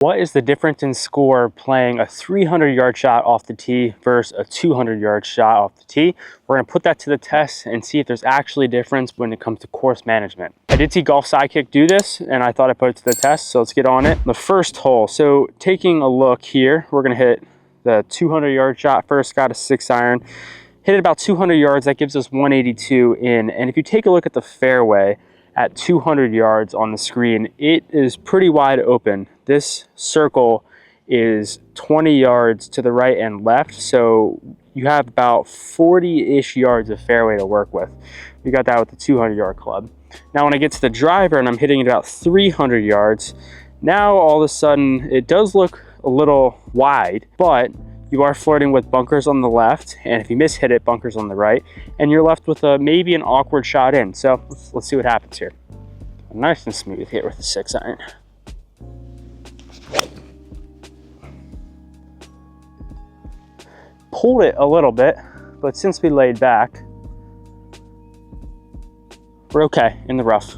What is the difference in score playing a 300-yard shot off the tee versus a 200-yard shot off the tee? We're going to put that to the test and see if there's actually a difference when it comes to course management. I did see Golf Sidekick do this, and I thought I'd put it to the test, so let's get on it. The first hole, so taking a look here, we're going to hit the 200-yard shot first, got a 6-iron. Hit it about 200 yards, that gives us 182 in, and if you take a look at the fairway, at 200 yards on the screen, it is pretty wide open. This circle is 20 yards to the right and left, so you have about 40-ish yards of fairway to work with. We got that with the 200-yard club. Now when I get to the driver and I'm hitting it about 300 yards, now all of a sudden it does look a little wide, but you are flirting with bunkers on the left, and if you miss hit it, bunkers on the right, and you're left with maybe an awkward shot in. So let's see what happens here. A nice and smooth hit with the 6-iron. Pulled it a little bit, but since we laid back, we're okay in the rough.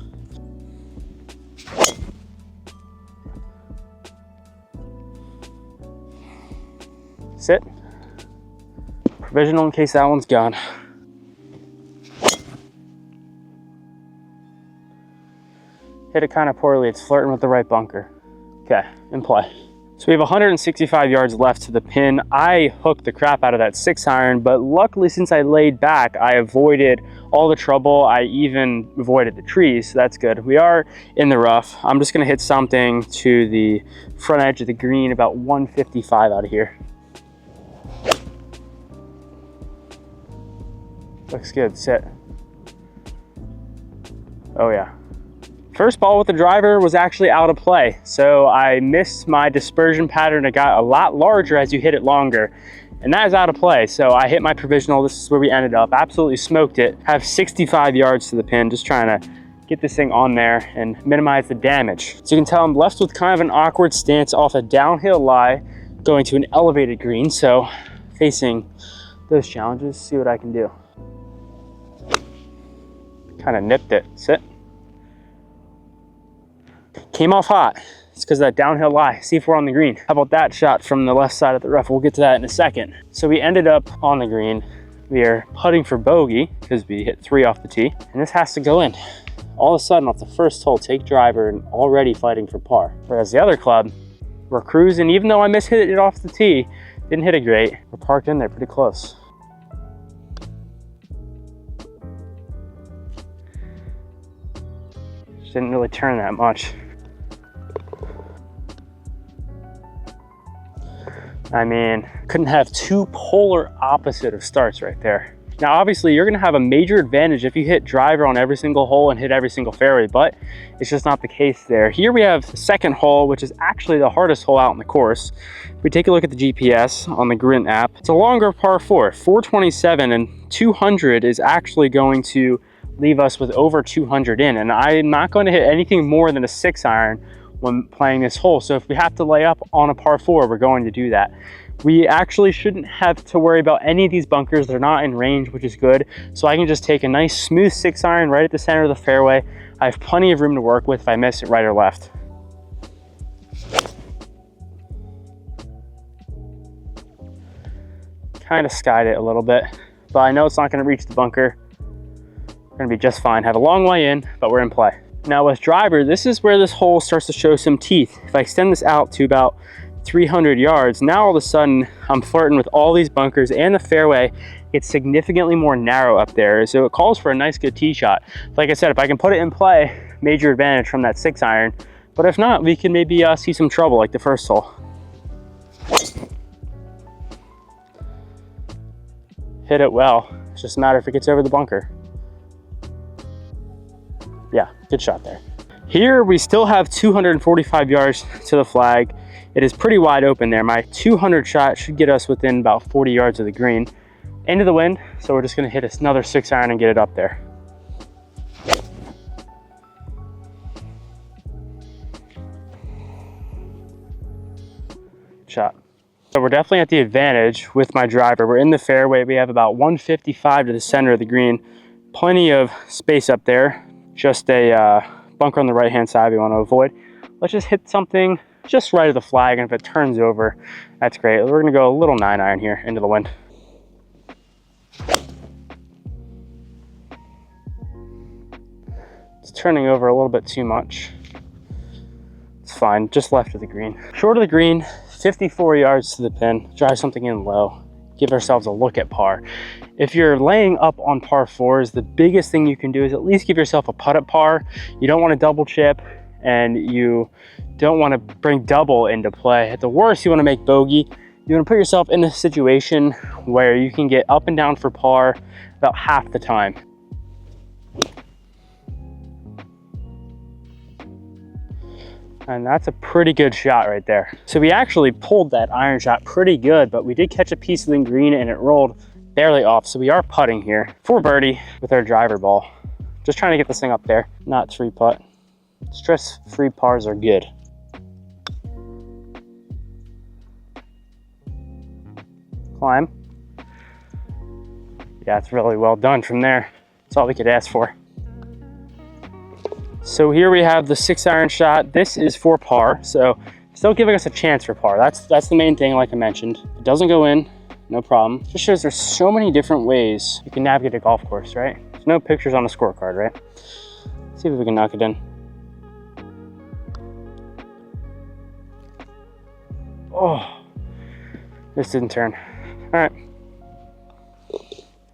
Sit. Provisional in case that one's gone. Hit it kind of poorly. It's flirting with the right bunker. Okay, in play. So we have 165 yards left to the pin. I hooked the crap out of that 6-iron, but luckily since I laid back, I avoided all the trouble. I even avoided the trees, so that's good. We are in the rough. I'm just gonna hit something to the front edge of the green, about 155 out of here. Looks good, sit. Oh yeah. First ball with the driver was actually out of play. So I missed my dispersion pattern. It got a lot larger as you hit it longer. And that is out of play. So I hit my provisional. This is where we ended up. Absolutely smoked it. Have 65 yards to the pin. Just trying to get this thing on there and minimize the damage. So you can tell I'm left with kind of an awkward stance off a downhill lie, going to an elevated green. So facing those challenges, see what I can do. Kind of nipped it. Sit. Came off hot. It's because of that downhill lie. See if we're on the green. How about that shot from the left side of the rough? We'll get to that in a second. So we ended up on the green. We are putting for bogey because we hit 3 off the tee, and this has to go in. All of a sudden, off the first hole, take driver and already fighting for par. Whereas the other club, we're cruising. Even though I mishit it off the tee, didn't hit it great. We're parked in there pretty close. Didn't really turn that much. I mean, couldn't have two polar opposite of starts right there. Now, obviously, you're gonna have a major advantage if you hit driver on every single hole and hit every single fairway, but it's just not the case there. Here we have the second hole, which is actually the hardest hole out in the course. If we take a look at the GPS on the Grint app, it's a longer par 4, 427, and 200 is actually going to leave us with over 200 in, and I'm not going to hit anything more than a 6-iron when playing this hole. So if we have to lay up on a par 4, we're going to do that. We actually shouldn't have to worry about any of these bunkers. They're not in range, which is good. So I can just take a nice smooth 6-iron right at the center of the fairway. I have plenty of room to work with if I miss it right or left. Kind of skied it a little bit, but I know it's not going to reach the bunker. We're gonna be just fine. Have a long way in, but we're in play. Now with driver, this is where this hole starts to show some teeth. If I extend this out to about 300 yards, now all of a sudden I'm flirting with all these bunkers, and the fairway gets significantly more narrow up there. So it calls for a nice good tee shot. Like I said, if I can put it in play, major advantage from that 6-iron. But if not, we can maybe see some trouble like the first hole. Hit it well. It's just a matter if it gets over the bunker. Yeah, good shot there. Here we still have 245 yards to the flag. It is pretty wide open there. My 200 shot should get us within about 40 yards of the green. Into the wind, so we're just gonna hit another 6-iron and get it up there. Shot. So we're definitely at the advantage with my driver. We're in the fairway. We have about 155 to the center of the green. Plenty of space up there. Just a bunker on the right hand side we want to avoid. Let's just hit something just right of the flag, and if it turns over, that's great. We're gonna go a little 9-iron here into the wind. It's turning over a little bit too much. It's fine, just left of the green. Short of the green, 54 yards to the pin. Drive something in low. Give ourselves a look at par. If you're laying up on par 4s, the biggest thing you can do is at least give yourself a putt at par. You don't want to double chip, and you don't want to bring double into play. At the worst, you want to make bogey. You want to put yourself in a situation where you can get up and down for par about half the time. And that's a pretty good shot right there. So we actually pulled that iron shot pretty good, but we did catch a piece of the green and it rolled barely off. So we are putting here for birdie with our driver ball. Just trying to get this thing up there, not 3-putt. Stress-free pars are good. Climb. Yeah, it's really well done from there. That's all we could ask for. So here we have the 6-iron shot. This is for par, so still giving us a chance for par. That's the main thing, like I mentioned. If it doesn't go in, no problem. Just shows there's so many different ways you can navigate a golf course, right? There's no pictures on a scorecard, right? Let's see if we can knock it in. Oh, this didn't turn. All right.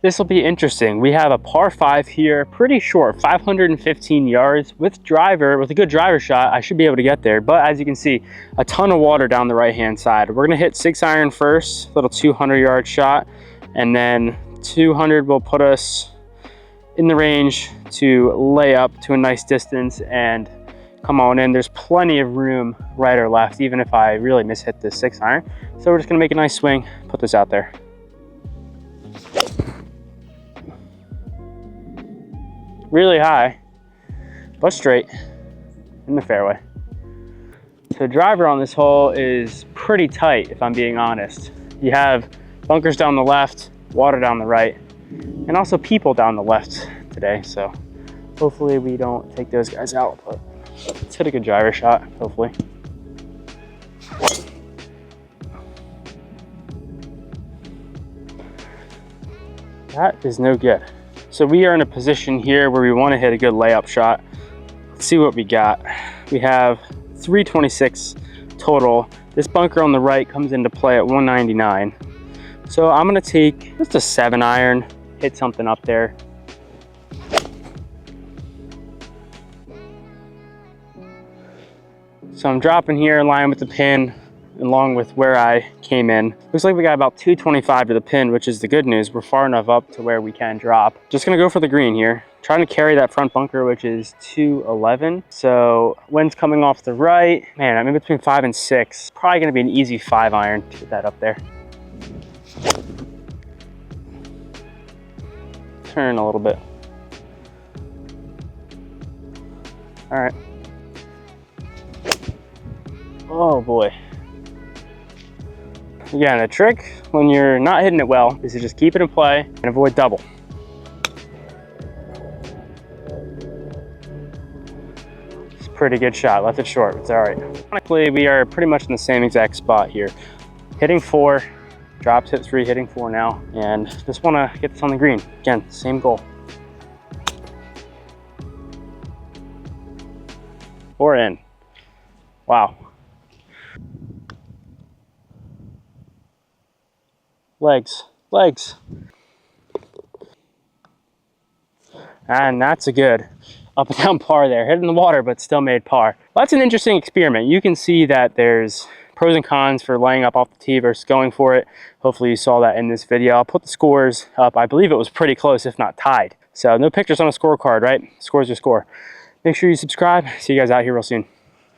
This will be interesting. We have a par 5 here, pretty short, 515 yards with a good driver shot. I should be able to get there, but as you can see, a ton of water down the right-hand side. We're gonna hit 6-iron first, little 200-yard shot, and then 200 will put us in the range to lay up to a nice distance and come on in. There's plenty of room right or left, even if I really mishit this 6-iron. So we're just gonna make a nice swing, put this out there. Really high, but straight in the fairway. So the driver on this hole is pretty tight, if I'm being honest. You have bunkers down the left, water down the right, and also people down the left today. So hopefully we don't take those guys out, but let's hit a good driver shot, hopefully. That is no good. So we are in a position here where we want to hit a good layup shot. Let's see what we got. We have 326 total. This bunker on the right comes into play at 199. So I'm gonna take just a 7-iron, hit something up there. So I'm dropping here in line with the pin, along with where I came in. Looks like we got about 225 to the pin, which is the good news. We're far enough up to where we can drop. Just gonna go for the green here. Trying to carry that front bunker, which is 211. So wind's coming off the right. Man, I'm in between 5 and 6. Probably gonna be an easy 5-iron to get that up there. Turn a little bit. All right. Oh boy. Again, the trick when you're not hitting it well is to just keep it in play and avoid double. It's a pretty good shot, left it short, it's all right. Honestly, we are pretty much in the same exact spot here. Hitting 4, dropped hit 3, hitting 4 now, and just wanna get this on the green. Again, same goal. 4 in, wow. Legs, legs. And that's a good up and down par there. Hit in the water, but still made par. Well, that's an interesting experiment. You can see that there's pros and cons for laying up off the tee versus going for it. Hopefully you saw that in this video. I'll put the scores up. I believe it was pretty close, if not tied. So no pictures on a scorecard, right? Score's your score. Make sure you subscribe. See you guys out here real soon.